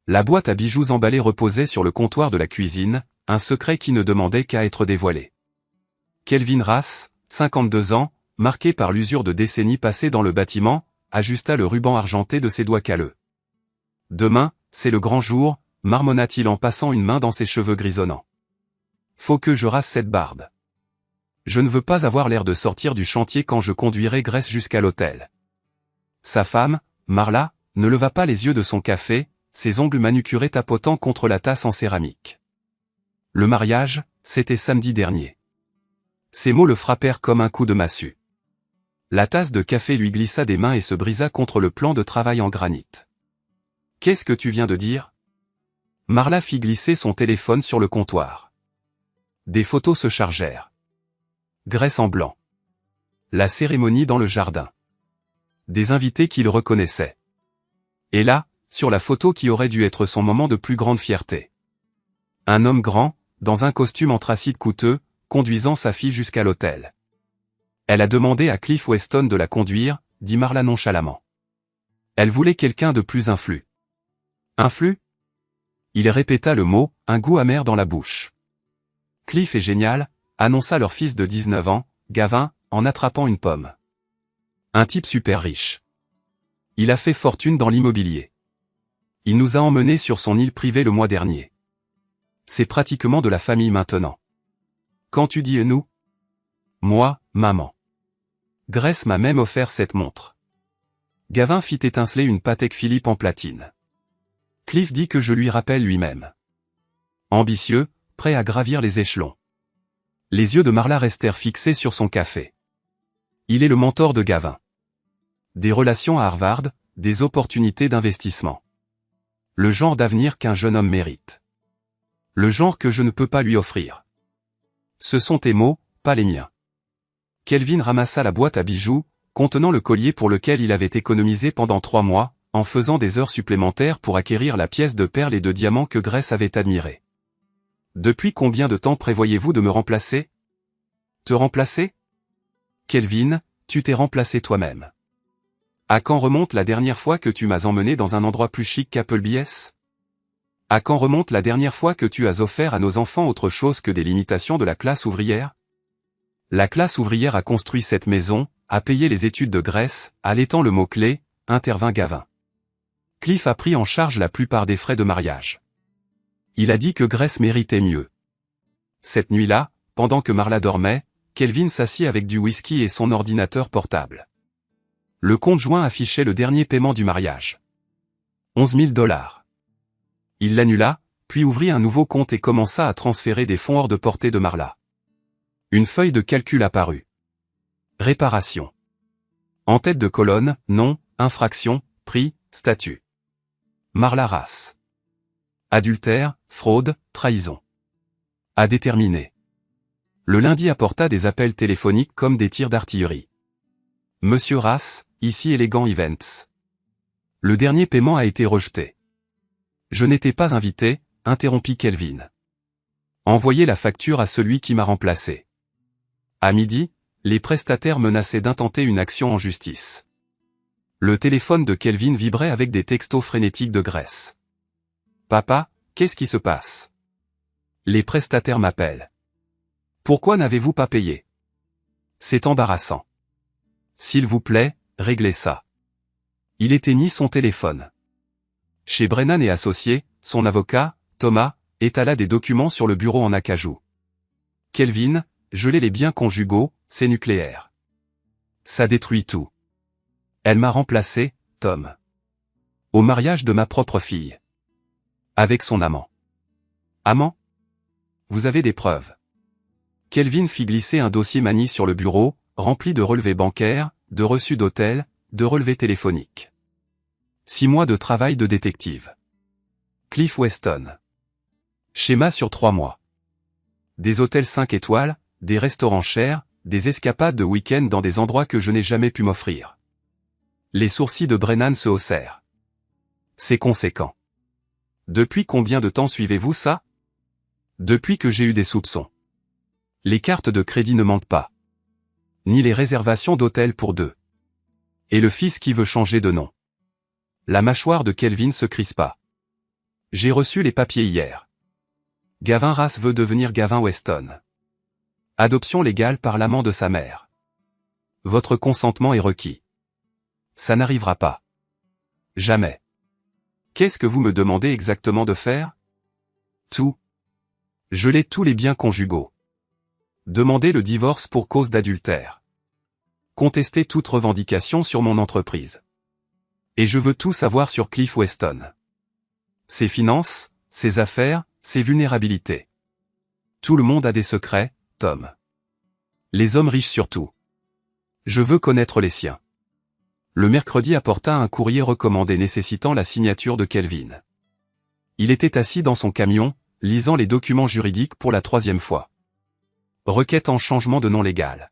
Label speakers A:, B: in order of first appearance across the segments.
A: La boîte à bijoux emballée reposait sur le comptoir de la cuisine, un secret qui ne demandait qu'à être dévoilé. Kelvin Rass, 52 ans, marqué par l'usure de décennies passées dans le bâtiment, ajusta le ruban argenté de ses doigts calleux. « Demain, c'est le grand jour », marmonna-t-il en passant une main dans ses cheveux grisonnants. « Faut que je rase cette barbe. Je ne veux pas avoir l'air de sortir du chantier quand je conduirai Grace jusqu'à l'hôtel. » Sa femme, Marla, ne leva pas les yeux de son café, ses ongles manucurés tapotant contre la tasse en céramique. Le mariage, c'était samedi dernier. Ces mots le frappèrent comme un coup de massue. La tasse de café lui glissa des mains et se brisa contre le plan de travail en granit. « Qu'est-ce que tu viens de dire ?» Marla fit glisser son téléphone sur le comptoir. Des photos se chargèrent. Grace en blanc. La cérémonie dans le jardin. Des invités qu'il reconnaissait. Et là, sur la photo qui aurait dû être son moment de plus grande fierté. Un homme grand, dans un costume anthracite coûteux, conduisant sa fille jusqu'à l'hôtel. Elle a demandé à Cliff Weston de la conduire, dit Marla nonchalamment. Elle voulait quelqu'un de plus influx. Influx ? Il répéta le mot, un goût amer dans la bouche. Cliff est génial, annonça leur fils de 19 ans, Gavin, en attrapant une pomme. Un type super riche. Il a fait fortune dans l'immobilier. Il nous a emmenés sur son île privée le mois dernier. C'est pratiquement de la famille maintenant. Quand tu dis nous? Moi, maman. Grace m'a même offert cette montre. Gavin fit étinceler une Patek Philippe en platine. Cliff dit que je lui rappelle lui-même. Ambitieux, prêt à gravir les échelons. Les yeux de Marla restèrent fixés sur son café. Il est le mentor de Gavin. Des relations à Harvard, des opportunités d'investissement. Le genre d'avenir qu'un jeune homme mérite. Le genre que je ne peux pas lui offrir. Ce sont tes mots, pas les miens. Kelvin ramassa la boîte à bijoux, contenant le collier pour lequel il avait économisé pendant 3 mois, en faisant des heures supplémentaires pour acquérir la pièce de perles et de diamants que Grace avait admirée. Depuis combien de temps prévoyez-vous de me remplacer? Te remplacer? Kelvin, tu t'es remplacé toi-même. À quand remonte la dernière fois que tu m'as emmené dans un endroit plus chic qu'Applebee's? À quand remonte la dernière fois que tu as offert à nos enfants autre chose que des limitations de la classe ouvrière? La classe ouvrière a construit cette maison, a payé les études de Grace, allaitant le mot-clé, intervint Gavin. Cliff a pris en charge la plupart des frais de mariage. Il a dit que Grace méritait mieux. Cette nuit-là, pendant que Marla dormait, Kelvin s'assit avec du whisky et son ordinateur portable. Le compte joint affichait le dernier paiement du mariage. 11 000 $. Il l'annula, puis ouvrit un nouveau compte et commença à transférer des fonds hors de portée de Marla. Une feuille de calcul apparut. Réparation. En tête de colonne, nom, infraction, prix, statut. Marla Rass. Adultère, fraude, trahison. À déterminer. Le lundi apporta des appels téléphoniques comme des tirs d'artillerie. Monsieur Rass, ici Elegant Events. Le dernier paiement a été rejeté. Je n'étais pas invité, interrompit Kelvin. Envoyez la facture à celui qui m'a remplacé. À midi, les prestataires menaçaient d'intenter une action en justice. Le téléphone de Kelvin vibrait avec des textos frénétiques de Grace. Papa, qu'est-ce qui se passe? Les prestataires m'appellent. Pourquoi n'avez-vous pas payé? C'est embarrassant. S'il vous plaît, réglez ça. Il éteignit son téléphone. Chez Brennan et Associés, son avocat, Thomas, étala des documents sur le bureau en acajou. Kelvin, geler les biens conjugaux, c'est nucléaire. Ça détruit tout. Elle m'a remplacé, Tom. Au mariage de ma propre fille. Avec son amant. Amant? Vous avez des preuves. Kelvin fit glisser un dossier manie sur le bureau, rempli de relevés bancaires, de reçus d'hôtel, de relevés téléphoniques. 6 mois de travail de détective. Cliff Weston. Schéma sur 3 mois. Des hôtels 5 étoiles, des restaurants chers, des escapades de week-end dans des endroits que je n'ai jamais pu m'offrir. Les sourcils de Brennan se haussèrent. C'est conséquent. Depuis combien de temps suivez-vous ça? Depuis que j'ai eu des soupçons. Les cartes de crédit ne mentent pas. Ni les réservations d'hôtel pour 2. Et le fils qui veut changer de nom. La mâchoire de Kelvin se crispa. J'ai reçu les papiers hier. Gavin Rass veut devenir Gavin Weston. Adoption légale par l'amant de sa mère. Votre consentement est requis. Ça n'arrivera pas. Jamais. Qu'est-ce que vous me demandez exactement de faire? Tout. Geler tous les biens conjugaux. Demander le divorce pour cause d'adultère. Contester toute revendication sur mon entreprise. Et je veux tout savoir sur Cliff Weston. Ses finances, ses affaires, ses vulnérabilités. Tout le monde a des secrets, Tom. Les hommes riches surtout. Je veux connaître les siens. Le mercredi apporta un courrier recommandé nécessitant la signature de Kelvin. Il était assis dans son camion, lisant les documents juridiques pour la 3e fois. Requête en changement de nom légal.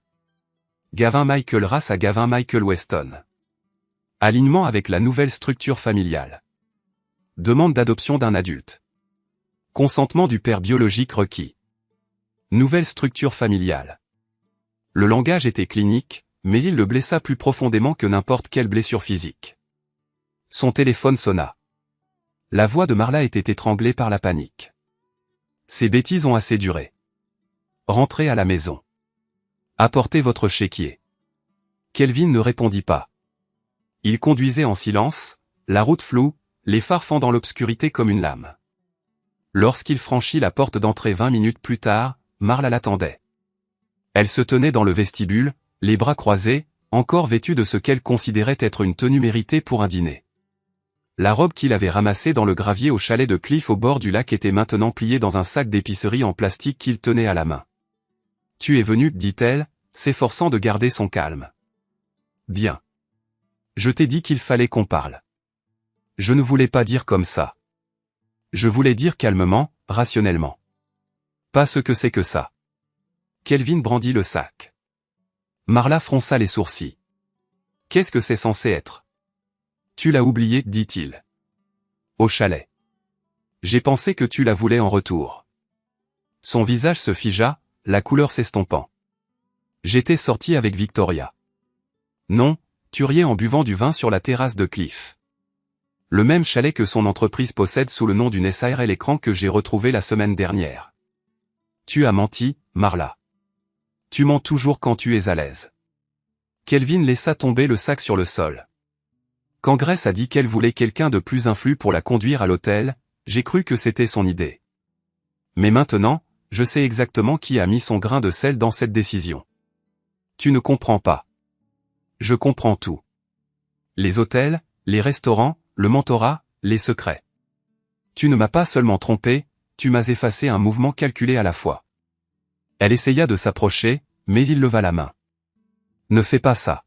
A: Gavin Michael Rass à Gavin Michael Weston. Alignement avec la nouvelle structure familiale. Demande d'adoption d'un adulte. Consentement du père biologique requis. Nouvelle structure familiale. Le langage était clinique, mais il le blessa plus profondément que n'importe quelle blessure physique. Son téléphone sonna. La voix de Marla était étranglée par la panique. Ces bêtises ont assez duré. Rentrez à la maison. Apportez votre chéquier. Kelvin ne répondit pas. Il conduisait en silence, la route floue, les phares fendant l'obscurité comme une lame. Lorsqu'il franchit la porte d'entrée 20 minutes plus tard, Marla l'attendait. Elle se tenait dans le vestibule, les bras croisés, encore vêtue de ce qu'elle considérait être une tenue méritée pour un dîner. La robe qu'il avait ramassée dans le gravier au chalet de Cliff au bord du lac était maintenant pliée dans un sac d'épicerie en plastique qu'il tenait à la main. « Tu es venu, dit-elle, s'efforçant de garder son calme. Bien. Je t'ai dit qu'il fallait qu'on parle. Je ne voulais pas dire comme ça. Je voulais dire calmement, rationnellement. Pas ce que c'est que ça. Kelvin brandit le sac. Marla fronça les sourcils. Qu'est-ce que c'est censé être? Tu l'as oublié, dit-il. Au chalet. J'ai pensé que tu la voulais en retour. Son visage se figea, la couleur s'estompant. J'étais sorti avec Victoria. Non, tu riais en buvant du vin sur la terrasse de Cliff. Le même chalet que son entreprise possède sous le nom d'une SARL écran que j'ai retrouvé la semaine dernière. Tu as menti, Marla. Tu mens toujours quand tu es à l'aise. Kelvin laissa tomber le sac sur le sol. Quand Grace a dit qu'elle voulait quelqu'un de plus influent pour la conduire à l'hôtel, j'ai cru que c'était son idée. Mais maintenant, je sais exactement qui a mis son grain de sel dans cette décision. Tu ne comprends pas. Je comprends tout. Les hôtels, les restaurants, le mentorat, les secrets. Tu ne m'as pas seulement trompé, tu m'as effacé un mouvement calculé à la fois. Elle essaya de s'approcher, mais il leva la main. Ne fais pas ça.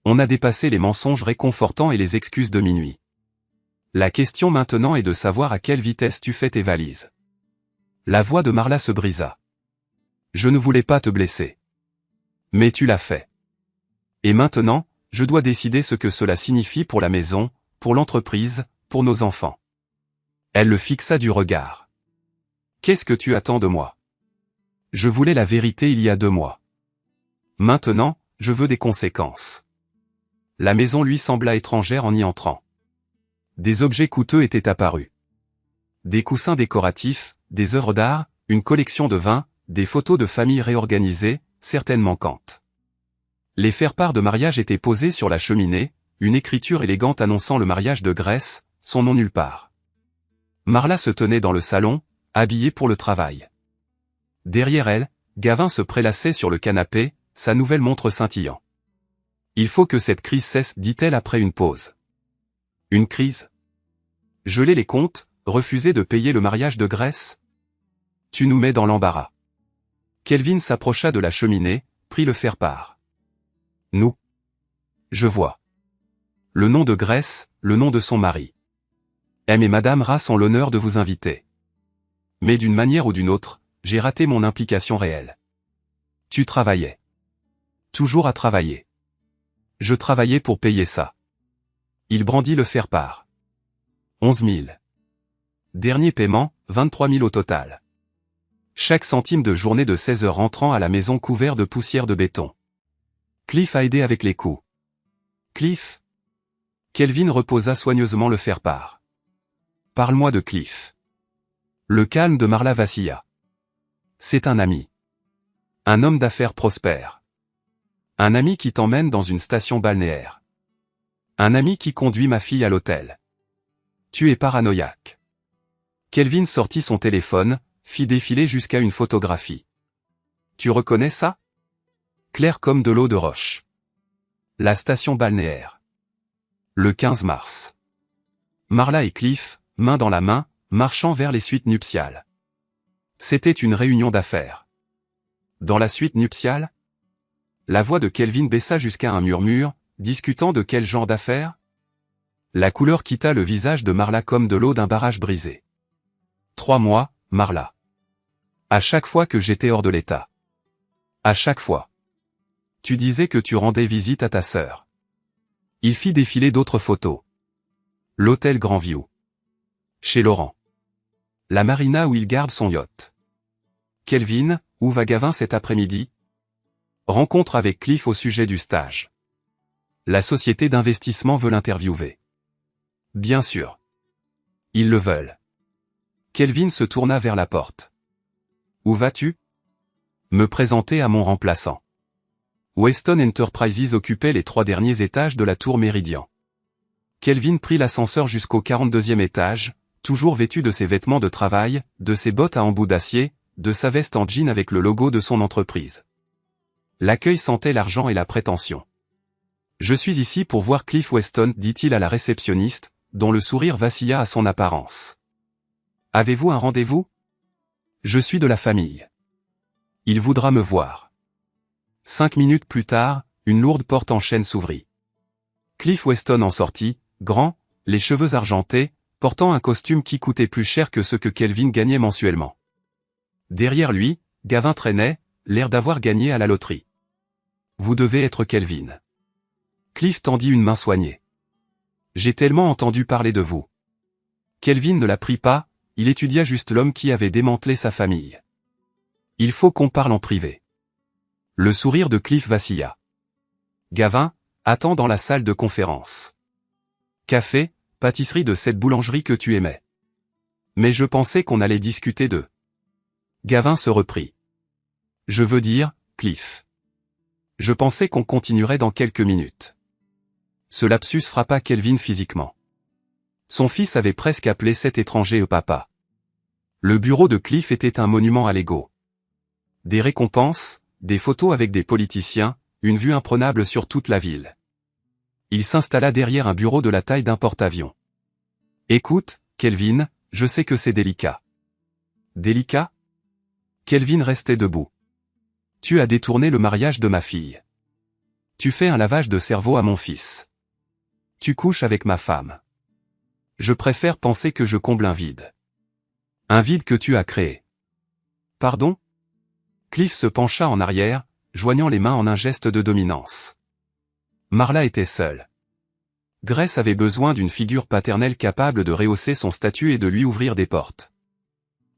A: On a dépassé les mensonges réconfortants et les excuses de minuit. La question maintenant est de savoir à quelle vitesse tu fais tes valises. La voix de Marla se brisa. Je ne voulais pas te blesser. Mais tu l'as fait. Et maintenant, je dois décider ce que cela signifie pour la maison, pour l'entreprise, pour nos enfants. Elle le fixa du regard. Qu'est-ce que tu attends de moi? Je voulais la vérité il y a 2 mois. Maintenant, je veux des conséquences. La maison lui sembla étrangère en y entrant. Des objets coûteux étaient apparus. Des coussins décoratifs, des œuvres d'art, une collection de vins, des photos de famille réorganisées, certaines manquantes. Les faire-part de mariage étaient posés sur la cheminée, une écriture élégante annonçant le mariage de Grace, son nom nulle part. Marla se tenait dans le salon, habillée pour le travail. Derrière elle, Gavin se prélassait sur le canapé, sa nouvelle montre scintillant. Il faut que cette crise cesse, dit-elle après une pause. Une crise? Geler les comptes, refuser de payer le mariage de Grace? Tu nous mets dans l'embarras. Kelvin s'approcha de la cheminée, prit le faire-part. Nous. Je vois. Le nom de Grace, le nom de son mari. M et Madame Rass ont l'honneur de vous inviter. Mais d'une manière ou d'une autre, j'ai raté mon implication réelle. Tu travaillais. Toujours à travailler. Je travaillais pour payer ça. Il brandit le faire-part. 11 000. Dernier paiement, 23 000 au total. Chaque centime de journée de 16 heures rentrant à la maison couvert de poussière de béton. Cliff a aidé avec les coûts. Cliff? Kelvin reposa soigneusement le faire-part. Parle-moi de Cliff. Le calme de Marla vacilla. C'est un ami. Un homme d'affaires prospère. Un ami qui t'emmène dans une station balnéaire. Un ami qui conduit ma fille à l'hôtel. Tu es paranoïaque. Kelvin sortit son téléphone, fit défiler jusqu'à une photographie. Tu reconnais ça? Clair comme de l'eau de roche. La station balnéaire. Le 15 mars. Marla et Cliff, main dans la main, marchant vers les suites nuptiales. C'était une réunion d'affaires. Dans la suite nuptiale? La voix de Kelvin baissa jusqu'à un murmure, discutant de quel genre d'affaires? La couleur quitta le visage de Marla comme de l'eau d'un barrage brisé. 3 mois, Marla. À chaque fois que j'étais hors de l'état. À chaque fois. Tu disais que tu rendais visite à ta sœur. Il fit défiler d'autres photos. L'hôtel Grandview. Chez Laurent. La marina où il garde son yacht. Kelvin, où va Gavin cet après-midi? Rencontre avec Cliff au sujet du stage. La société d'investissement veut l'interviewer. Bien sûr. Ils le veulent. Kelvin se tourna vers la porte. Où vas-tu? Me présenter à mon remplaçant. Weston Enterprises occupait les 3 derniers étages de la tour Méridien. Kelvin prit l'ascenseur jusqu'au 42e étage, toujours vêtu de ses vêtements de travail, de ses bottes à embout d'acier, de sa veste en jean avec le logo de son entreprise. L'accueil sentait l'argent et la prétention. Je suis ici pour voir Cliff Weston, dit-il à la réceptionniste, dont le sourire vacilla à son apparence. Avez-vous un rendez-vous? Je suis de la famille. Il voudra me voir. 5 minutes plus tard, une lourde porte en chêne s'ouvrit. Cliff Weston en sortit, grand, les cheveux argentés, portant un costume qui coûtait plus cher que ce que Kelvin gagnait mensuellement. Derrière lui, Gavin traînait, l'air d'avoir gagné à la loterie. Vous devez être Kelvin. Cliff tendit une main soignée. J'ai tellement entendu parler de vous. Kelvin ne la prit pas, il étudia juste l'homme qui avait démantelé sa famille. Il faut qu'on parle en privé. Le sourire de Cliff vacilla. Gavin, attends dans la salle de conférence. Café, pâtisserie de cette boulangerie que tu aimais. Mais je pensais qu'on allait discuter d'eux. Gavin se reprit. Je veux dire, Cliff. Je pensais qu'on continuerait dans quelques minutes. Ce lapsus frappa Kelvin physiquement. Son fils avait presque appelé cet étranger papa. Le bureau de Cliff était un monument à l'ego. Des récompenses, des photos avec des politiciens, une vue imprenable sur toute la ville. Il s'installa derrière un bureau de la taille d'un porte-avions. Écoute, Kelvin, je sais que c'est délicat. Délicat? Kelvin restait debout. Tu as détourné le mariage de ma fille. Tu fais un lavage de cerveau à mon fils. Tu couches avec ma femme. Je préfère penser que je comble un vide. Un vide que tu as créé. Pardon? Cliff se pencha en arrière, joignant les mains en un geste de dominance. Marla était seule. Grace avait besoin d'une figure paternelle capable de rehausser son statut et de lui ouvrir des portes.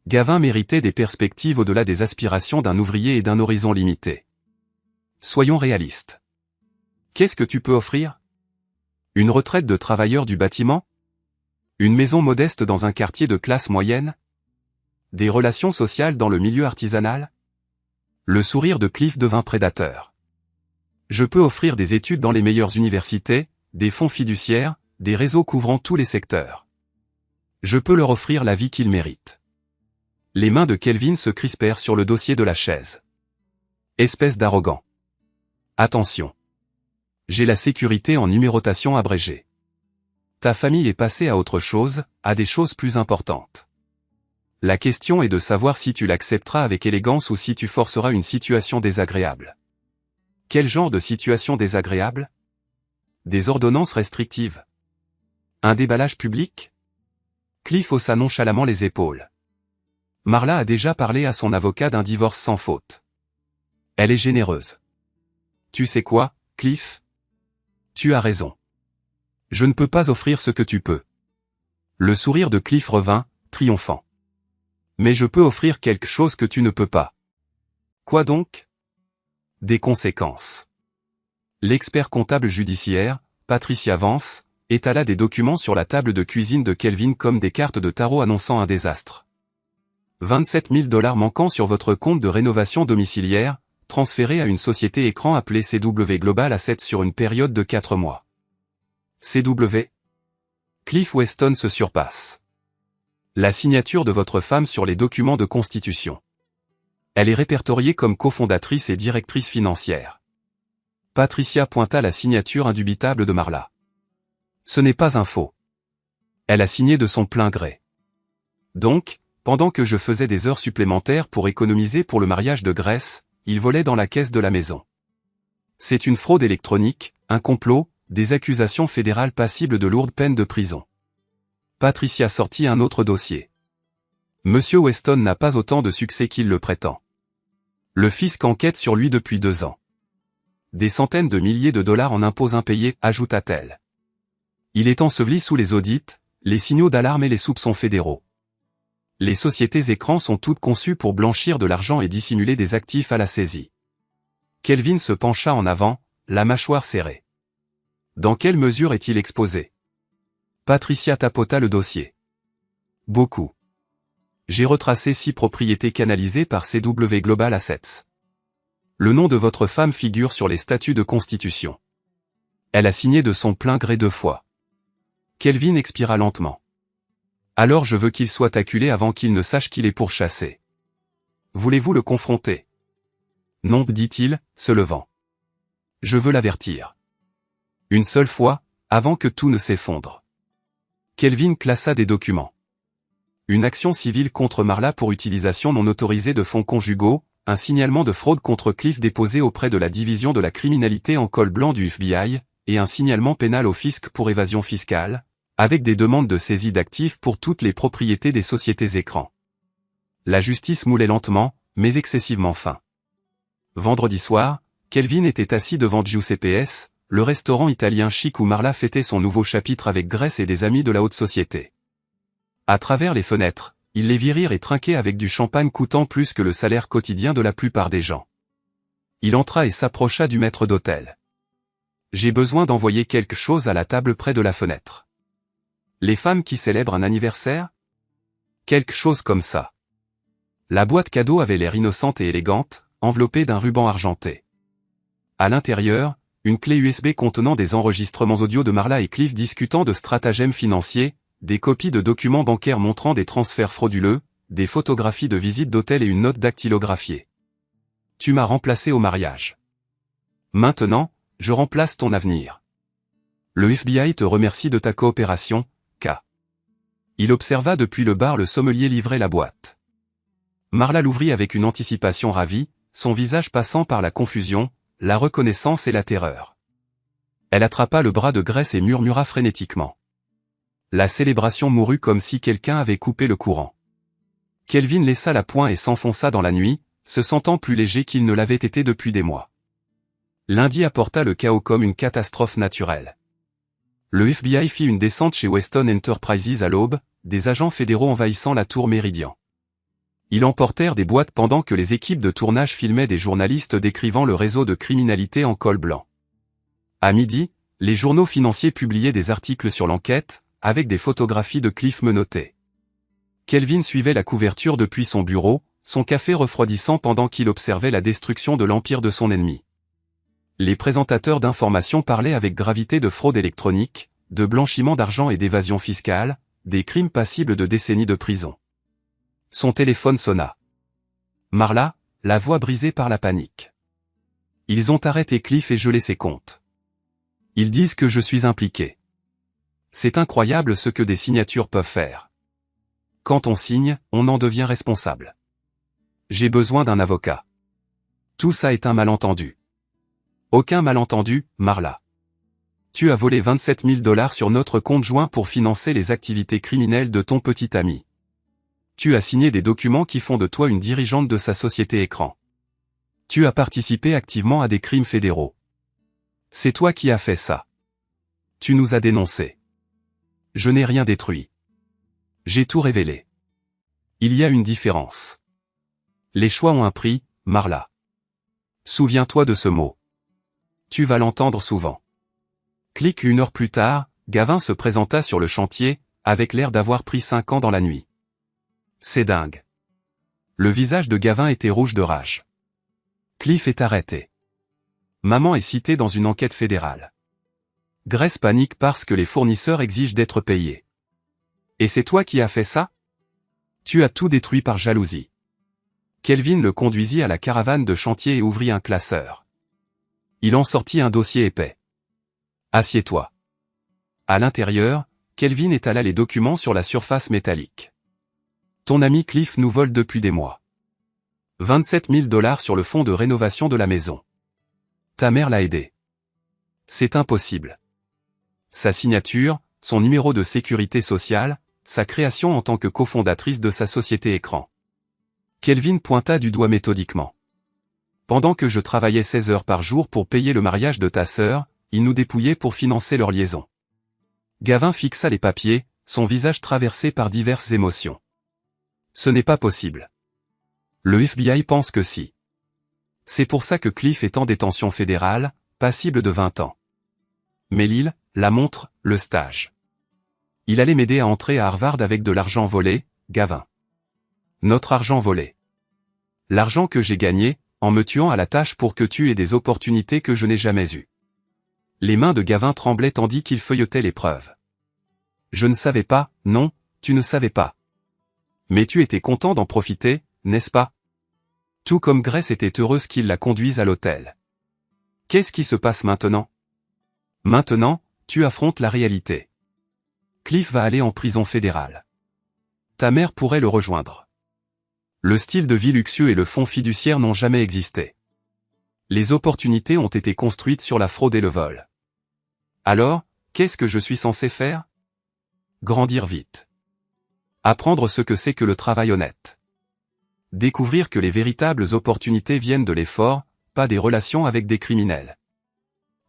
A: Gavin méritait des perspectives au-delà des aspirations d'un ouvrier et d'un horizon limité. Soyons réalistes. Qu'est-ce que tu peux offrir? Une retraite de travailleur du bâtiment? Une maison modeste dans un quartier de classe moyenne? Des relations sociales dans le milieu artisanal? Le sourire de Cliff devint prédateur. Je peux offrir des études dans les meilleures universités, des fonds fiduciaires, des réseaux couvrant tous les secteurs. Je peux leur offrir la vie qu'ils méritent. Les mains de Kelvin se crispèrent sur le dossier de la chaise. Espèce d'arrogant. Attention. J'ai la sécurité en numérotation abrégée. Ta famille est passée à autre chose, à des choses plus importantes. La question est de savoir si tu l'accepteras avec élégance ou si tu forceras une situation désagréable. Quel genre de situation désagréable? Des ordonnances restrictives? Un déballage public? Cliff haussa nonchalamment les épaules. Marla a déjà parlé à son avocat d'un divorce sans faute. Elle est généreuse. Tu sais quoi, Cliff? Tu as raison. Je ne peux pas offrir ce que tu peux. Le sourire de Cliff revint, triomphant. Mais je peux offrir quelque chose que tu ne peux pas. Quoi donc? Des conséquences. L'expert comptable judiciaire, Patricia Vance, étala des documents sur la table de cuisine de Kelvin comme des cartes de tarot annonçant un désastre. 27 000 $ manquants sur votre compte de rénovation domiciliaire, transféré à une société écran appelée CW Global Assets sur une période de 4 mois. CW. Cliff Weston se surpasse. La signature de votre femme sur les documents de constitution. Elle est répertoriée comme cofondatrice et directrice financière. Patricia pointa la signature indubitable de Marla. Ce n'est pas un faux. Elle a signé de son plein gré. Donc, pendant que je faisais des heures supplémentaires pour économiser pour le mariage de Grace, il volait dans la caisse de la maison. C'est une fraude électronique, un complot, des accusations fédérales passibles de lourdes peines de prison. Patricia sortit un autre dossier. Monsieur Weston n'a pas autant de succès qu'il le prétend. Le fisc enquête sur lui depuis 2 ans. Des centaines de milliers de dollars en impôts impayés, ajouta-t-elle. Il est enseveli sous les audits, les signaux d'alarme et les soupçons fédéraux. Les sociétés écrans sont toutes conçues pour blanchir de l'argent et dissimuler des actifs à la saisie. Kelvin se pencha en avant, la mâchoire serrée. Dans quelle mesure est-il exposé? Patricia tapota le dossier. Beaucoup. J'ai retracé 6 propriétés canalisées par CW Global Assets. Le nom de votre femme figure sur les statuts de constitution. Elle a signé de son plein gré 2 fois. Kelvin expira lentement. Alors je veux qu'il soit acculé avant qu'il ne sache qu'il est pourchassé. Voulez-vous le confronter? Non, dit-il, se levant. Je veux l'avertir. Une seule fois, avant que tout ne s'effondre. Kelvin classa des documents. Une action civile contre Marla pour utilisation non autorisée de fonds conjugaux, un signalement de fraude contre Cliff déposé auprès de la division de la criminalité en col blanc du FBI, et un signalement pénal au fisc pour évasion fiscale, avec des demandes de saisie d'actifs pour toutes les propriétés des sociétés écrans. La justice moulait lentement, mais excessivement fin. Vendredi soir, Kelvin était assis devant Giuseppe's, le restaurant italien chic où Marla fêtait son nouveau chapitre avec Grace et des amis de la haute société. À travers les fenêtres, il les vit rire et trinquer avec du champagne coûtant plus que le salaire quotidien de la plupart des gens. Il entra et s'approcha du maître d'hôtel. « J'ai besoin d'envoyer quelque chose à la table près de la fenêtre. » Les femmes qui célèbrent un anniversaire? Quelque chose comme ça. La boîte cadeau avait l'air innocente et élégante, enveloppée d'un ruban argenté. À l'intérieur, une clé USB contenant des enregistrements audio de Marla et Cliff discutant de stratagèmes financiers, des copies de documents bancaires montrant des transferts frauduleux, des photographies de visites d'hôtel et une note dactylographiée. Tu m'as remplacé au mariage. Maintenant, je remplace ton avenir. Le FBI te remercie de ta coopération, K. Il observa depuis le bar le sommelier livrer la boîte. Marla l'ouvrit avec une anticipation ravie, son visage passant par la confusion, la reconnaissance et la terreur. Elle attrapa le bras de Grace et murmura frénétiquement. La célébration mourut comme si quelqu'un avait coupé le courant. Kelvin laissa la poing et s'enfonça dans la nuit, se sentant plus léger qu'il ne l'avait été depuis des mois. Lundi apporta le chaos comme une catastrophe naturelle. Le FBI fit une descente chez Weston Enterprises à l'aube, des agents fédéraux envahissant la tour Méridien. Ils emportèrent des boîtes pendant que les équipes de tournage filmaient des journalistes décrivant le réseau de criminalité en col blanc. À midi, les journaux financiers publiaient des articles sur l'enquête, avec des photographies de Cliff menotté. Kelvin suivait la couverture depuis son bureau, son café refroidissant pendant qu'il observait la destruction de l'empire de son ennemi. Les présentateurs d'informations parlaient avec gravité de fraude électronique, de blanchiment d'argent et d'évasion fiscale, des crimes passibles de décennies de prison. Son téléphone sonna. Marla, la voix brisée par la panique. Ils ont arrêté Cliff et gelé ses comptes. Ils disent que je suis impliqué. C'est incroyable ce que des signatures peuvent faire. Quand on signe, on en devient responsable. J'ai besoin d'un avocat. Tout ça est un malentendu. Aucun malentendu, Marla. Tu as volé 27 000 $ sur notre compte joint pour financer les activités criminelles de ton petit ami. Tu as signé des documents qui font de toi une dirigeante de sa société écran. Tu as participé activement à des crimes fédéraux. C'est toi qui as fait ça. Tu nous as dénoncés. Je n'ai rien détruit. J'ai tout révélé. Il y a une différence. Les choix ont un prix, Marla. Souviens-toi de ce mot. Tu vas l'entendre souvent. Clique 1 heure plus tard, Gavin se présenta sur le chantier, avec l'air d'avoir pris 5 ans dans la nuit. C'est dingue. Le visage de Gavin était rouge de rage. Cliff est arrêté. Maman est citée dans une enquête fédérale. Grace panique parce que les fournisseurs exigent d'être payés. Et c'est toi qui as fait ça? Tu as tout détruit par jalousie. Kelvin le conduisit à la caravane de chantier et ouvrit un classeur. Il en sortit un dossier épais. Assieds-toi. À l'intérieur, Kelvin étala les documents sur la surface métallique. Ton ami Cliff nous vole depuis des mois. 27 000 $ sur le fonds de rénovation de la maison. Ta mère l'a aidé. C'est impossible. Sa signature, son numéro de sécurité sociale, sa création en tant que cofondatrice de sa société écran. Kelvin pointa du doigt méthodiquement. Pendant que je travaillais 16 heures par jour pour payer le mariage de ta sœur, ils nous dépouillaient pour financer leur liaison. Gavin fixa les papiers, son visage traversé par diverses émotions. Ce n'est pas possible. Le FBI pense que si. C'est pour ça que Cliff est en détention fédérale, passible de 20 ans. Mais l'île, la montre, le stage. Il allait m'aider à entrer à Harvard avec de l'argent volé, Gavin. Notre argent volé. L'argent que j'ai gagné, en me tuant à la tâche pour que tu aies des opportunités que je n'ai jamais eues. Les mains de Gavin tremblaient tandis qu'il feuilletait les preuves. Je ne savais pas, non, tu ne savais pas. Mais tu étais content d'en profiter, n'est-ce pas? Tout comme Grace était heureuse qu'il la conduise à l'hôtel. Qu'est-ce qui se passe maintenant? Maintenant, tu affrontes la réalité. Cliff va aller en prison fédérale. Ta mère pourrait le rejoindre. Le style de vie luxueux et le fonds fiduciaire n'ont jamais existé. Les opportunités ont été construites sur la fraude et le vol. Alors, qu'est-ce que je suis censé faire? Grandir vite. Apprendre ce que c'est que le travail honnête. Découvrir que les véritables opportunités viennent de l'effort, pas des relations avec des criminels.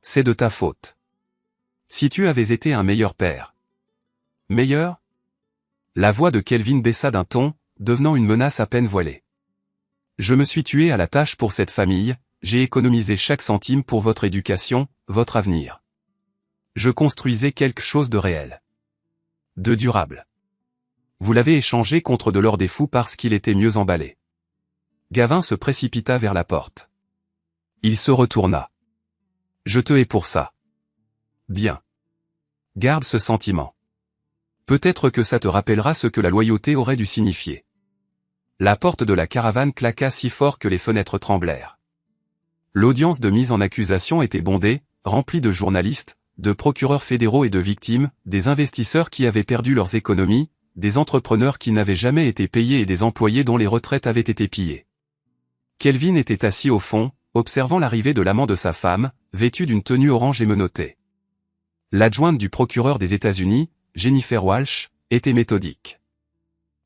A: C'est de ta faute. Si tu avais été un meilleur père. Meilleur? La voix de Kelvin baissa d'un ton, devenant une menace à peine voilée. Je me suis tué à la tâche pour cette famille, j'ai économisé chaque centime pour votre éducation, votre avenir. Je construisais quelque chose de réel. De durable. Vous l'avez échangé contre de l'or des fous parce qu'il était mieux emballé. Gavin se précipita vers la porte. Il se retourna. Je te hais pour ça. Bien. Garde ce sentiment. Peut-être que ça te rappellera ce que la loyauté aurait dû signifier. La porte de la caravane claqua si fort que les fenêtres tremblèrent. L'audience de mise en accusation était bondée, remplie de journalistes, de procureurs fédéraux et de victimes, des investisseurs qui avaient perdu leurs économies, des entrepreneurs qui n'avaient jamais été payés et des employés dont les retraites avaient été pillées. Kelvin était assis au fond, observant l'arrivée de l'amant de sa femme, vêtu d'une tenue orange et menottée. L'adjointe du procureur des États-Unis, Jennifer Walsh, était méthodique.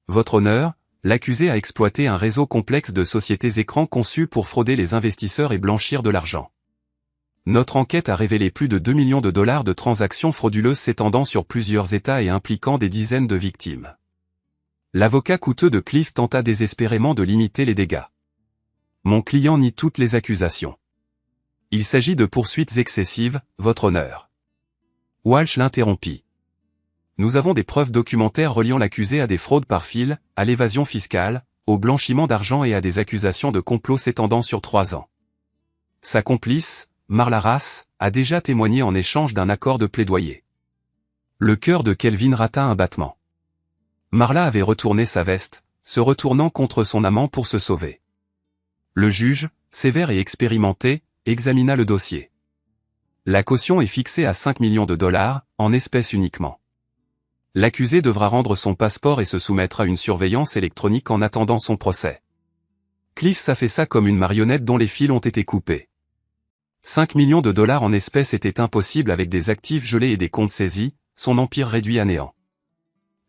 A: Votre honneur, l'accusé a exploité un réseau complexe de sociétés écrans conçues pour frauder les investisseurs et blanchir de l'argent. Notre enquête a révélé plus de 2 millions de dollars de transactions frauduleuses s'étendant sur plusieurs États et impliquant des dizaines de victimes. L'avocat coûteux de Cliff tenta désespérément de limiter les dégâts. Mon client nie toutes les accusations. Il s'agit de poursuites excessives, votre honneur. Walsh l'interrompit. Nous avons des preuves documentaires reliant l'accusé à des fraudes par fil, à l'évasion fiscale, au blanchiment d'argent et à des accusations de complot s'étendant sur 3 ans. Sa complice, Marla Rass, a déjà témoigné en échange d'un accord de plaidoyer. Le cœur de Kelvin rata un battement. Marla avait retourné sa veste, se retournant contre son amant pour se sauver. Le juge, sévère et expérimenté, examina le dossier. La caution est fixée à 5 millions de dollars, en espèces uniquement. L'accusé devra rendre son passeport et se soumettre à une surveillance électronique en attendant son procès. Cliff s'affaissa comme une marionnette dont les fils ont été coupés. 5 millions de dollars en espèces étaient impossibles avec des actifs gelés et des comptes saisis, son empire réduit à néant.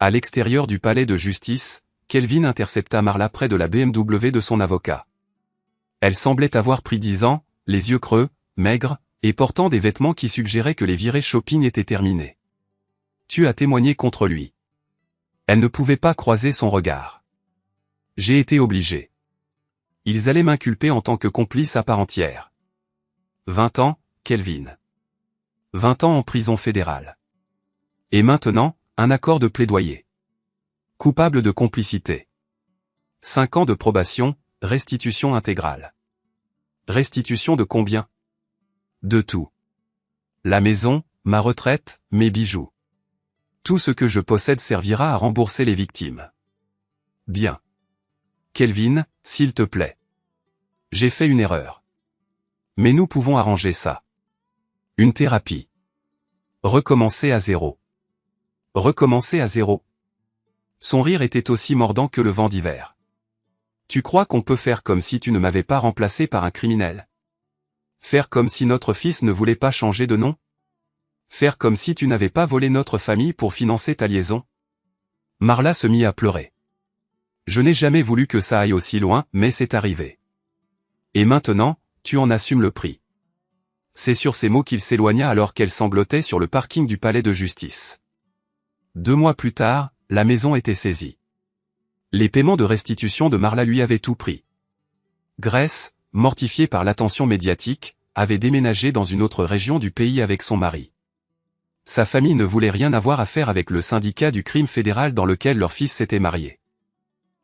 A: À l'extérieur du palais de justice, Kelvin intercepta Marla près de la BMW de son avocat. Elle semblait avoir pris 10 ans, les yeux creux, maigres, et portant des vêtements qui suggéraient que les virées shopping étaient terminées. Tu as témoigné contre lui. Elle ne pouvait pas croiser son regard. J'ai été obligé. Ils allaient m'inculper en tant que complice à part entière. 20 ans, Kelvin. 20 ans en prison fédérale. Et maintenant, un accord de plaidoyer. Coupable de complicité. 5 ans de probation, restitution intégrale. Restitution de combien? De tout. La maison, ma retraite, mes bijoux. Tout ce que je possède servira à rembourser les victimes. Bien. Kelvin, s'il te plaît. J'ai fait une erreur. Mais nous pouvons arranger ça. Une thérapie. Recommencer à zéro. Recommencer à zéro. Son rire était aussi mordant que le vent d'hiver. Tu crois qu'on peut faire comme si tu ne m'avais pas remplacé par un criminel? Faire comme si notre fils ne voulait pas changer de nom? Faire comme si tu n'avais pas volé notre famille pour financer ta liaison? Marla se mit à pleurer. Je n'ai jamais voulu que ça aille aussi loin, mais c'est arrivé. Et maintenant, tu en assumes le prix. C'est sur ces mots qu'il s'éloigna alors qu'elle sanglotait sur le parking du palais de justice. 2 mois plus tard, la maison était saisie. Les paiements de restitution de Marla lui avaient tout pris. Grace, mortifiée par l'attention médiatique, avait déménagé dans une autre région du pays avec son mari. Sa famille ne voulait rien avoir à faire avec le syndicat du crime fédéral dans lequel leur fils s'était marié.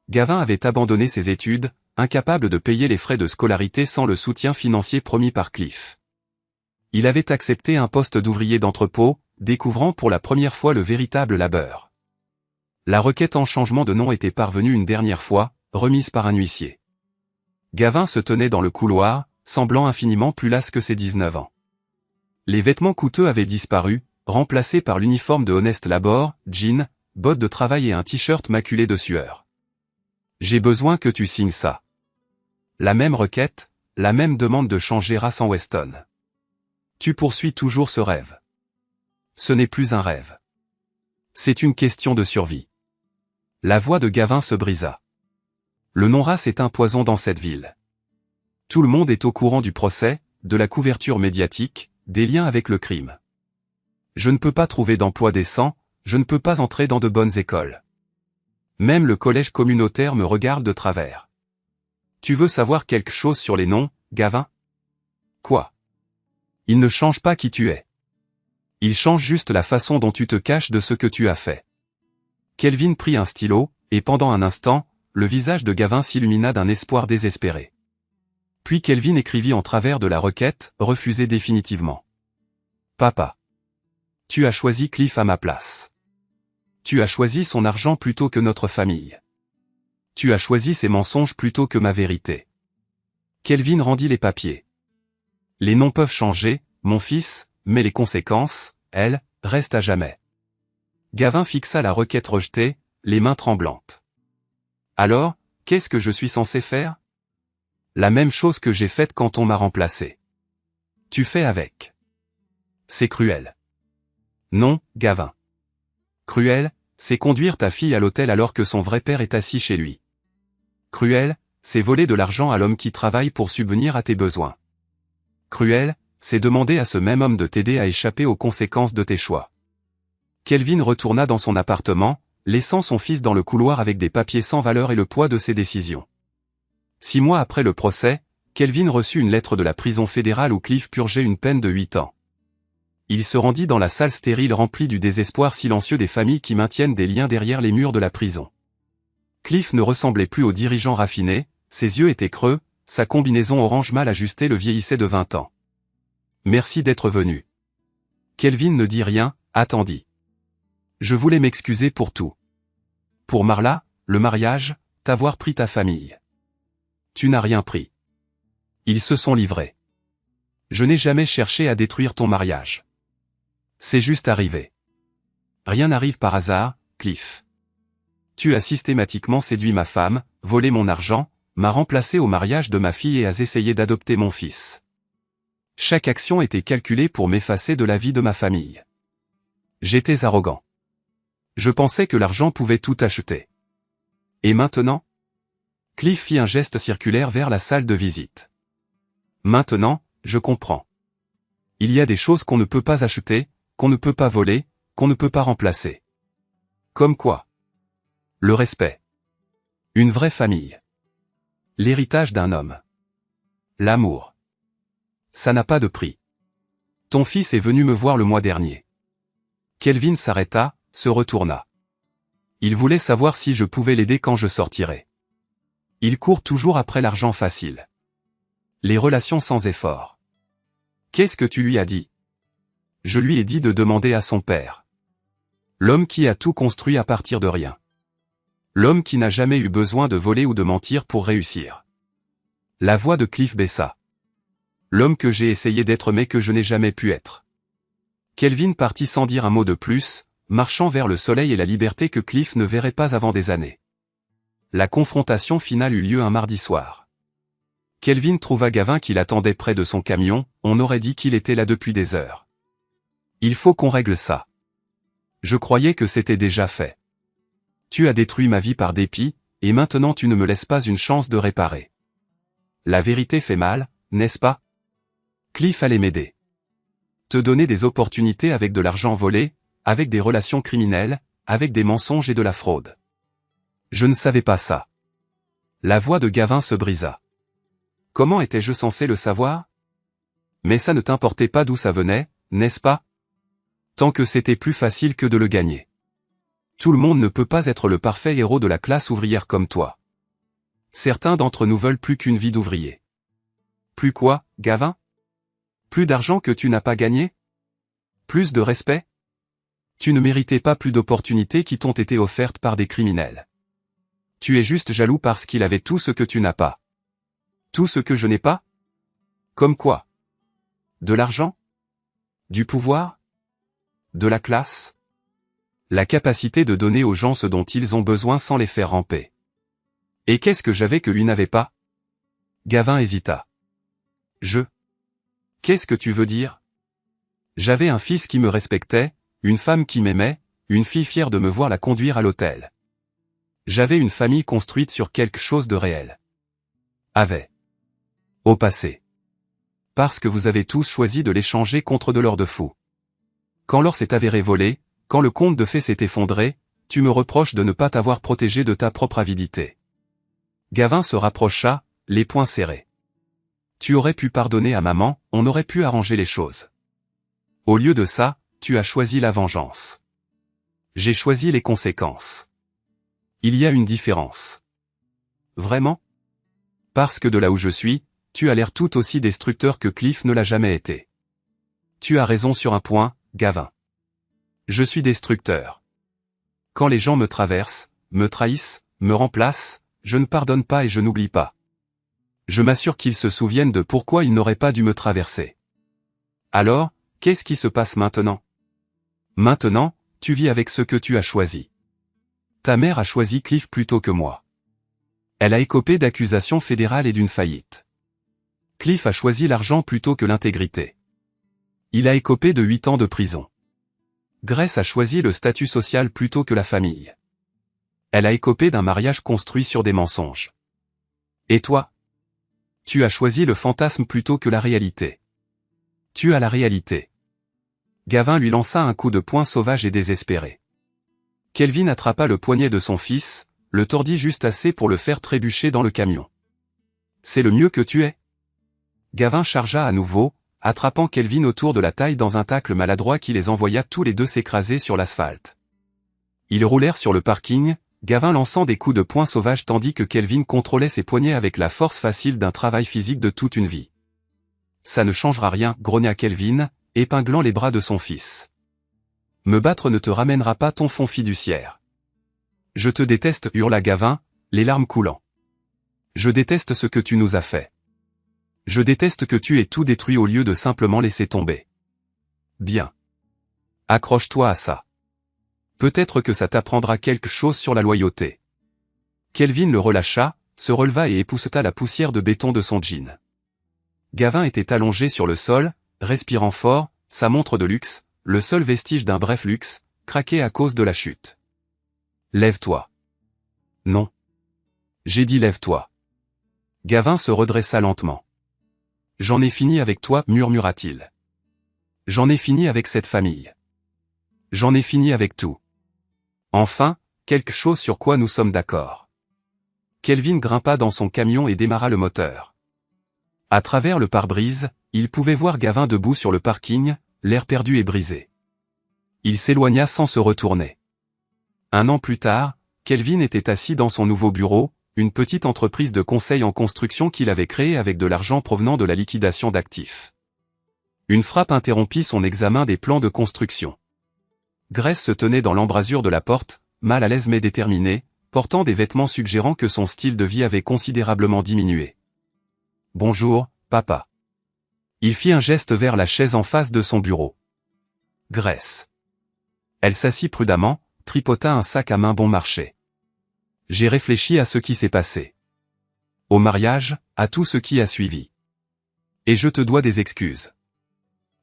A: Gavin avait abandonné ses études, incapable de payer les frais de scolarité sans le soutien financier promis par Cliff. Il avait accepté un poste d'ouvrier d'entrepôt, découvrant pour la première fois le véritable labeur. La requête en changement de nom était parvenue une dernière fois, remise par un huissier. Gavin se tenait dans le couloir, semblant infiniment plus las que ses 19 ans. Les vêtements coûteux avaient disparu, remplacés par l'uniforme de Honest Labor, jeans, bottes de travail et un t-shirt maculé de sueur. J'ai besoin que tu signes ça. La même requête, la même demande de changer Race en Weston. Tu poursuis toujours ce rêve. Ce n'est plus un rêve. C'est une question de survie. La voix de Gavin se brisa. Le non-race est un poison dans cette ville. Tout le monde est au courant du procès, de la couverture médiatique, des liens avec le crime. Je ne peux pas trouver d'emploi décent, je ne peux pas entrer dans de bonnes écoles. Même le collège communautaire me regarde de travers. Tu veux savoir quelque chose sur les noms, Gavin? Quoi? Ils ne changent pas qui tu es. Ils changent juste la façon dont tu te caches de ce que tu as fait. Kelvin prit un stylo, et pendant un instant, le visage de Gavin s'illumina d'un espoir désespéré. Puis Kelvin écrivit en travers de la requête, refusé définitivement. Papa. Tu as choisi Cliff à ma place. Tu as choisi son argent plutôt que notre famille. Tu as choisi ses mensonges plutôt que ma vérité. Kelvin rendit les papiers. Les noms peuvent changer, mon fils, mais les conséquences, elles, restent à jamais. Gavin fixa la requête rejetée, les mains tremblantes. Alors, qu'est-ce que je suis censé faire? La même chose que j'ai faite quand on m'a remplacé. Tu fais avec. C'est cruel. Non, Gavin. Cruel, c'est conduire ta fille à l'hôtel alors que son vrai père est assis chez lui. Cruel, c'est voler de l'argent à l'homme qui travaille pour subvenir à tes besoins. Cruel, c'est demander à ce même homme de t'aider à échapper aux conséquences de tes choix. Kelvin retourna dans son appartement, laissant son fils dans le couloir avec des papiers sans valeur et le poids de ses décisions. 6 mois après le procès, Kelvin reçut une lettre de la prison fédérale où Cliff purgeait une peine de 8 ans. Il se rendit dans la salle stérile remplie du désespoir silencieux des familles qui maintiennent des liens derrière les murs de la prison. Cliff ne ressemblait plus au dirigeant raffiné, ses yeux étaient creux, sa combinaison orange mal ajustée le vieillissait de 20 ans. Merci d'être venu. Kelvin ne dit rien, attendit. Je voulais m'excuser pour tout. Pour Marla, le mariage, t'avoir pris ta famille. Tu n'as rien pris. Ils se sont livrés. Je n'ai jamais cherché à détruire ton mariage. C'est juste arrivé. Rien n'arrive par hasard, Cliff. Tu as systématiquement séduit ma femme, volé mon argent, m'as remplacé au mariage de ma fille et as essayé d'adopter mon fils. Chaque action était calculée pour m'effacer de la vie de ma famille. J'étais arrogant. Je pensais que l'argent pouvait tout acheter. Et maintenant? Cliff fit un geste circulaire vers la salle de visite. Maintenant, je comprends. Il y a des choses qu'on ne peut pas acheter, qu'on ne peut pas voler, qu'on ne peut pas remplacer. Comme quoi? Le respect. Une vraie famille. L'héritage d'un homme. L'amour. Ça n'a pas de prix. Ton fils est venu me voir le mois dernier. Kelvin s'arrêta, se retourna. Il voulait savoir si je pouvais l'aider quand je sortirais. Il court toujours après l'argent facile. Les relations sans effort. Qu'est-ce que tu lui as dit? Je lui ai dit de demander à son père. L'homme qui a tout construit à partir de rien. L'homme qui n'a jamais eu besoin de voler ou de mentir pour réussir. La voix de Cliff baissa. L'homme que j'ai essayé d'être mais que je n'ai jamais pu être. Kelvin partit sans dire un mot de plus, marchant vers le soleil et la liberté que Cliff ne verrait pas avant des années. La confrontation finale eut lieu un mardi soir. Kelvin trouva Gavin qui l'attendait près de son camion, on aurait dit qu'il était là depuis des heures. Il faut qu'on règle ça. Je croyais que c'était déjà fait. Tu as détruit ma vie par dépit, et maintenant tu ne me laisses pas une chance de réparer. La vérité fait mal, n'est-ce pas? Cliff allait m'aider. Te donner des opportunités avec de l'argent volé, avec des relations criminelles, avec des mensonges et de la fraude. Je ne savais pas ça. La voix de Gavin se brisa. Comment étais-je censé le savoir? Mais ça ne t'importait pas d'où ça venait, n'est-ce pas? Tant que c'était plus facile que de le gagner. Tout le monde ne peut pas être le parfait héros de la classe ouvrière comme toi. Certains d'entre nous veulent plus qu'une vie d'ouvrier. Plus quoi, Gavin? Plus d'argent que tu n'as pas gagné? Plus de respect? Tu ne méritais pas plus d'opportunités qui t'ont été offertes par des criminels. Tu es juste jaloux parce qu'il avait tout ce que tu n'as pas. Tout ce que je n'ai pas? Comme quoi? De l'argent? Du pouvoir? De la classe? La capacité de donner aux gens ce dont ils ont besoin sans les faire ramper. Et qu'est-ce que j'avais que lui n'avait pas? Gavin hésita. Qu'est-ce que tu veux dire? J'avais un fils qui me respectait, une femme qui m'aimait, une fille fière de me voir la conduire à l'hôtel. J'avais une famille construite sur quelque chose de réel. Au passé. Parce que vous avez tous choisi de l'échanger contre de l'or de fou. Quand l'or s'est avéré volé, quand le conte de fées s'est effondré, tu me reproches de ne pas t'avoir protégé de ta propre avidité. Gavin se rapprocha, les poings serrés. Tu aurais pu pardonner à maman, on aurait pu arranger les choses. Au lieu de ça, tu as choisi la vengeance. J'ai choisi les conséquences. Il y a une différence. Vraiment? Parce que de là où je suis, tu as l'air tout aussi destructeur que Cliff ne l'a jamais été. Tu as raison sur un point, Gavin. Je suis destructeur. Quand les gens me traversent, me trahissent, me remplacent, je ne pardonne pas et je n'oublie pas. Je m'assure qu'ils se souviennent de pourquoi ils n'auraient pas dû me traverser. Alors, qu'est-ce qui se passe maintenant? Maintenant, tu vis avec ce que tu as choisi. Ta mère a choisi Cliff plutôt que moi. Elle a écopé d'accusations fédérales et d'une faillite. Cliff a choisi l'argent plutôt que l'intégrité. Il a écopé de 8 ans de prison. Grace a choisi le statut social plutôt que la famille. Elle a écopé d'un mariage construit sur des mensonges. Et toi? Tu as choisi le fantasme plutôt que la réalité. Tu as la réalité. Gavin lui lança un coup de poing sauvage et désespéré. Kelvin attrapa le poignet de son fils, le tordit juste assez pour le faire trébucher dans le camion. C'est le mieux que tu aies? Gavin chargea à nouveau, attrapant Kelvin autour de la taille dans un tacle maladroit qui les envoya tous les deux s'écraser sur l'asphalte. Ils roulèrent sur le parking, Gavin lançant des coups de poing sauvages tandis que Kelvin contrôlait ses poignets avec la force facile d'un travail physique de toute une vie. Ça ne changera rien, grogna Kelvin, épinglant les bras de son fils. Me battre ne te ramènera pas ton fonds fiduciaire. Je te déteste, hurla Gavin, les larmes coulant. Je déteste ce que tu nous as fait. Je déteste que tu aies tout détruit au lieu de simplement laisser tomber. Bien. Accroche-toi à ça. Peut-être que ça t'apprendra quelque chose sur la loyauté. Kelvin le relâcha, se releva et épousseta la poussière de béton de son jean. Gavin était allongé sur le sol, respirant fort, sa montre de luxe, le seul vestige d'un bref luxe, craquait à cause de la chute. Lève-toi. Non. J'ai dit lève-toi. Gavin se redressa lentement. J'en ai fini avec toi, murmura-t-il. J'en ai fini avec cette famille. J'en ai fini avec tout. Enfin, quelque chose sur quoi nous sommes d'accord. Kelvin grimpa dans son camion et démarra le moteur. À travers le pare-brise, il pouvait voir Gavin debout sur le parking, l'air perdu et brisé. Il s'éloigna sans se retourner. Un an plus tard, Kelvin était assis dans son nouveau bureau, une petite entreprise de conseil en construction qu'il avait créée avec de l'argent provenant de la liquidation d'actifs. Une frappe interrompit son examen des plans de construction. Grace se tenait dans l'embrasure de la porte, mal à l'aise mais déterminée, portant des vêtements suggérant que son style de vie avait considérablement diminué. « Bonjour, papa. » Il fit un geste vers la chaise en face de son bureau. Grace. Elle s'assit prudemment, tripota un sac à main bon marché. « J'ai réfléchi à ce qui s'est passé. Au mariage, à tout ce qui a suivi. Et je te dois des excuses.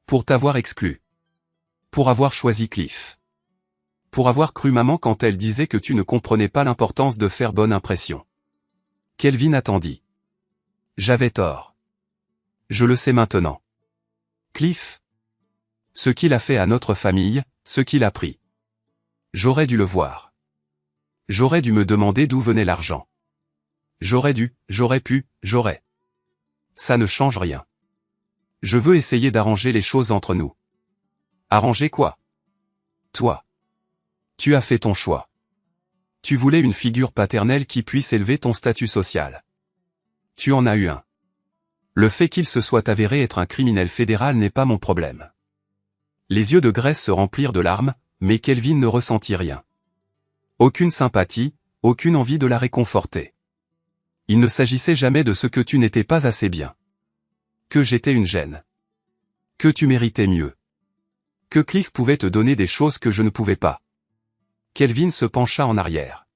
A: Pour t'avoir exclu. Pour avoir choisi Cliff. Pour avoir cru maman quand elle disait que tu ne comprenais pas l'importance de faire bonne impression. » Kelvin attendit. « J'avais tort. Je le sais maintenant. Cliff. Ce qu'il a fait à notre famille, ce qu'il a pris. J'aurais dû le voir. J'aurais dû me demander d'où venait l'argent. J'aurais dû, j'aurais pu, j'aurais. Ça ne change rien. Je veux essayer d'arranger les choses entre nous. » Arranger quoi? Toi. Tu as fait ton choix. Tu voulais une figure paternelle qui puisse élever ton statut social. Tu en as eu un. Le fait qu'il se soit avéré être un criminel fédéral n'est pas mon problème. Les yeux de Grace se remplirent de larmes, mais Kelvin ne ressentit rien. Aucune sympathie, aucune envie de la réconforter. Il ne s'agissait jamais de ce que tu n'étais pas assez bien. Que j'étais une gêne. Que tu méritais mieux. Que Cliff pouvait te donner des choses que je ne pouvais pas. Kelvin se pencha en arrière.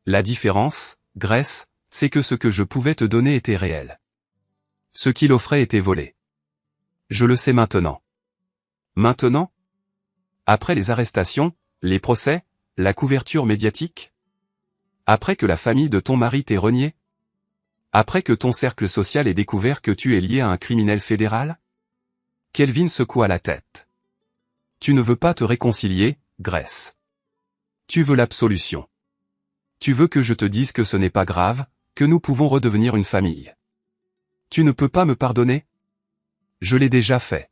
A: La différence, Grace, c'est que ce que je pouvais te donner était réel. Ce qu'il offrait était volé. Je le sais maintenant. Maintenant? Après les arrestations, les procès, la couverture médiatique? Après que la famille de ton mari t'ait renié? Après que ton cercle social ait découvert que tu es lié à un criminel fédéral? Kelvin secoua la tête. Tu ne veux pas te réconcilier, Grace. Tu veux l'absolution. Tu veux que je te dise que ce n'est pas grave, que nous pouvons redevenir une famille. Tu ne peux pas me pardonner? Je l'ai déjà fait.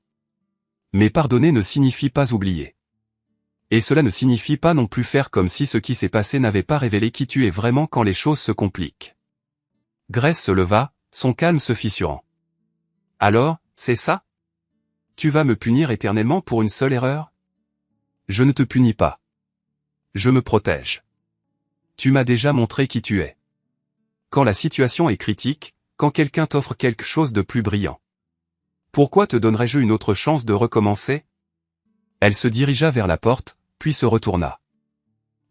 A: Mais pardonner ne signifie pas oublier. Et cela ne signifie pas non plus faire comme si ce qui s'est passé n'avait pas révélé qui tu es vraiment quand les choses se compliquent. Grace se leva, son calme se fissurant. Alors, c'est ça? Tu vas me punir éternellement pour une seule erreur? Je ne te punis pas. Je me protège. Tu m'as déjà montré qui tu es. Quand la situation est critique, quand quelqu'un t'offre quelque chose de plus brillant. Pourquoi te donnerais-je une autre chance de recommencer? Elle se dirigea vers la porte, puis se retourna.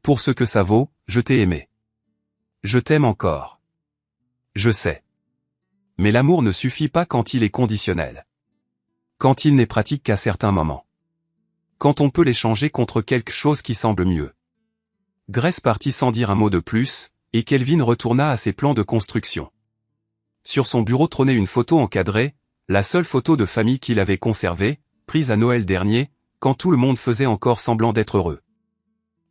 A: Pour ce que ça vaut, je t'ai aimé. Je t'aime encore. Je sais. Mais l'amour ne suffit pas quand il est conditionnel. Quand il n'est pratique qu'à certains moments. Quand on peut l'échanger contre quelque chose qui semble mieux. Grace partit sans dire un mot de plus, et Kelvin retourna à ses plans de construction. Sur son bureau trônait une photo encadrée, la seule photo de famille qu'il avait conservée, prise à Noël dernier, quand tout le monde faisait encore semblant d'être heureux.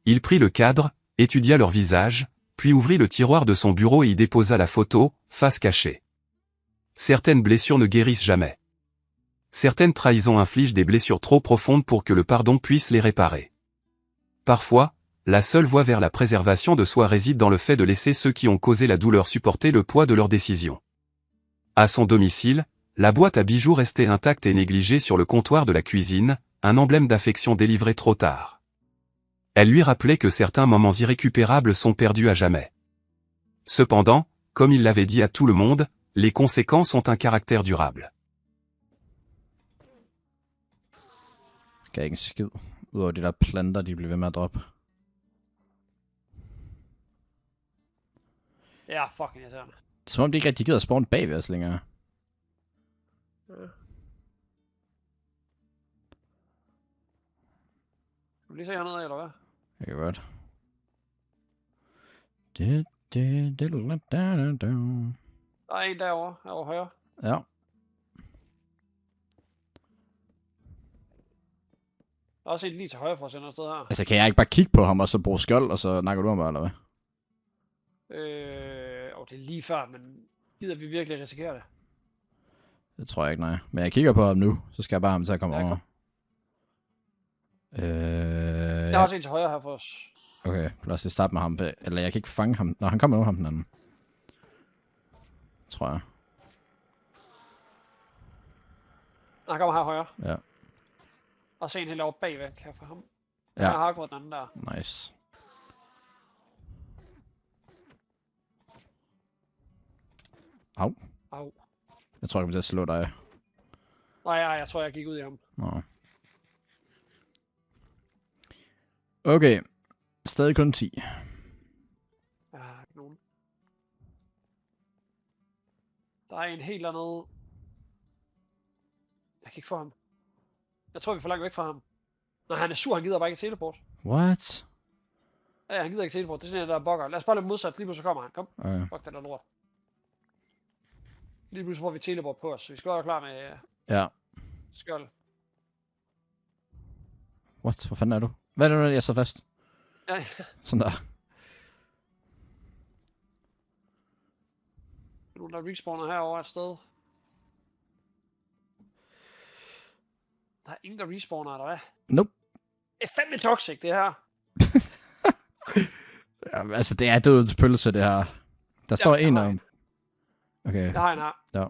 A: Il prit le cadre, étudia leur visage, puis ouvrit le tiroir de son bureau et y déposa la photo, face cachée. Certaines blessures ne guérissent jamais. Certaines trahisons infligent des blessures trop profondes pour que le pardon puisse les réparer. Parfois, la seule voie vers la préservation de soi réside dans le fait de laisser ceux qui ont causé la douleur supporter le poids de leurs décisions. À son domicile, la boîte à bijoux restait intacte et négligée sur le comptoir de la cuisine, un emblème d'affection délivré trop tard. Elle lui rappelait que certains moments irrécupérables sont perdus à jamais. Cependant, comme il l'avait dit à tout le monde, les conséquences ont un caractère durable.
B: Skal ikke en skid. Udover de der planter, de bliver ved med at droppe.
C: Ja, fucking irriterende.
B: Det er som om, de ikke rigtig gider at spawn bag ved os længere.
C: Ja. Skal du lige se hernede, eller hvad?
B: Det kan godt.
C: Der er en derovre, herovre højre.
B: Ja.
C: Der er også en lige til højre for at sende afsted her.
B: Altså, kan jeg ikke bare kigge på ham, og så bruge skjold, og så nakker du ham, eller hvad?
C: Det er lige før, men gider vi virkelig risikere det?
B: Det tror jeg ikke, nej. Men jeg kigger på ham nu, så skal jeg bare ham til at komme over.
C: Jeg har også en til højre her for os.
B: Okay, lad os lige starte med ham. Eller jeg kan ikke fange ham. Nå, han kommer nu, ham den anden. Tror jeg.
C: Han kommer her højre.
B: Ja.
C: Og så en helt over bagved, kan jeg få ham.
B: Ja.
C: Jeg har akkurat den anden der.
B: Nice. Au.
C: Au.
B: Jeg tror, jeg kommer til at slå dig.
C: Nej, jeg tror, jeg gik ud i ham.
B: Nå. Okay. Stadig kun 10.
C: Jeg har ikke nogen. Der er en helt dernede. Jeg kan ikke få ham. Jeg tror, vi er for langt væk fra ham. Nej, han er sur, han gider bare ikke teleport.
B: What?
C: Ja, han gider ikke teleport. Det er sådan en, der bokker. Lad os bare løbe modsat. Lige pludselig kommer han. Kom.
B: Okay.
C: Fuck den der lort. Lige pludselig får vi teleport på os. Så vi skal være klar med
B: Ja.
C: skjold.
B: What? Hvor fanden er du? Hvad er det, jeg så fast?
C: Ja,
B: Sådan der.
C: nogen der respawner herovre et sted. Der er ingen, der respawner, eller hvad?
B: Nope.
C: Det er fandme toxic, det her.
B: Ja, altså, det er dødens pølse, det her. Der står
C: jeg
B: en
C: har
B: om... Okay.
C: Jeg har en her.
B: Ja.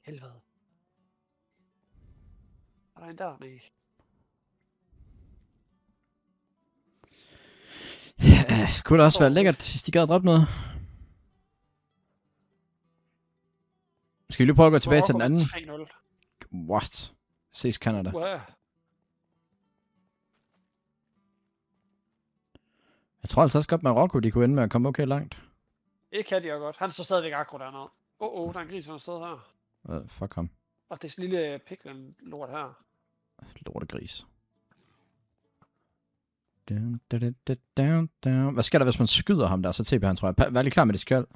C: Helvede. Er der en der? Nej.
B: Ja, skulle det også være lækkert, hvis de gad at droppe noget. Skal vi lige prøve at gå tilbage til den anden?
C: 3-0.
B: What? Ses Canada. Jeg tror altså også godt, Marokko de kunne ende med at komme okay langt.
C: Det kan de jo godt. Han står stadigvæk aggro dernede. Der er en gris noget sted her.
B: Fuck ham.
C: Og det er sådan en lille piklen lort her.
B: Lortegris. Hvad sker der, hvis man skyder ham der? Så TP han, tror jeg. Vær lige klar med det skjold.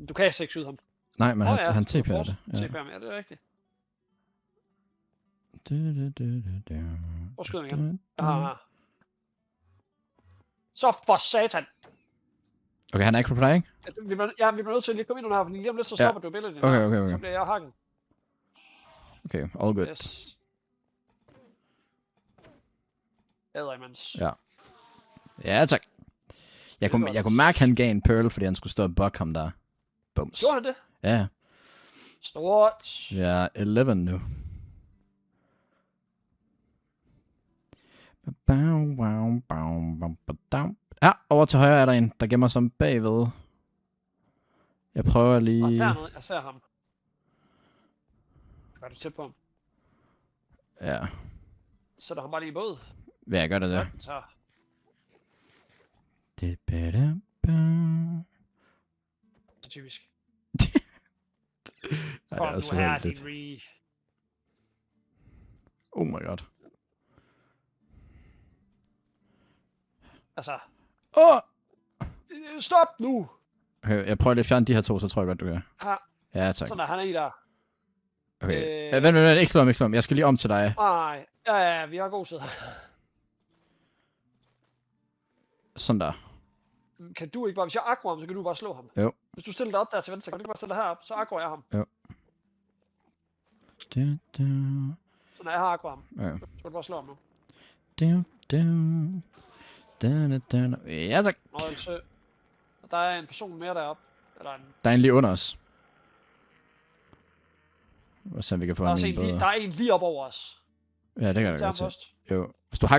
C: Du kan ikke skyde ham.
B: Nej, men han
C: du
B: TP'er
C: får
B: det.
C: TP'er ham, ja, det er rigtigt. Hvor skyder han igen? Jeg har her. Så for satan!
B: Okay, han er ikke på play, ikke?
C: Vi bliver nødt til at lige komme ind under her, fordi lige om lidt så stopper du billedet.
B: Okay.
C: Så bliver jeg hakket.
B: Okay, all good.
C: Yes. Adrimans.
B: Ja. Ja, tak. Jeg kunne mærke, at han gav en pearl, fordi han skulle stå og bukke ham der. Bums.
C: Gjorde han det?
B: Ja.
C: Stort.
B: Ja, 11 nu. Ja, over til højre er der en, der gemmer sig bagved. Jeg prøver lige...
C: Og dernede, jeg ser ham. Gør du tæt på ham?
B: Ja.
C: Sætter ham bare lige i båd.
B: Ja, jeg gør det der.
C: Så.
B: Det er
C: Typisk.
B: Ja, det er også
C: nu er
B: uheldigt.
C: din
B: Oh my god.
C: Altså.
B: Åh!
C: Stop nu!
B: Okay, jeg prøver lige at fjerne de her to, så tror jeg godt, du kan.
C: Her.
B: Ja, tak.
C: Sådan der, han er i der.
B: Okay. Vent, ikke slå ham. Jeg skal lige om til dig.
C: Nej. Ja, vi har god tid.
B: Sådan der.
C: Kan du ikke bare, hvis jeg aggro ham, så kan du bare slå ham.
B: Jo.
C: Hvis du stiller dig op der til venstre, kan du ikke bare stille dig herop, så aggroer jeg ham.
B: Jo.
C: Så når jeg har aggro ham,
B: Ja.
C: så kan du bare slå ham nu.
B: Ja, tak.
C: Og der er en person mere deroppe. Eller en...
B: Der er en lige under os. Og så vi kan få ham i en
C: Der er en lige op over os.
B: Ja, det kan jeg
C: Tager
B: godt
C: ham
B: se.
C: først.
B: Jo. Hvis du hakker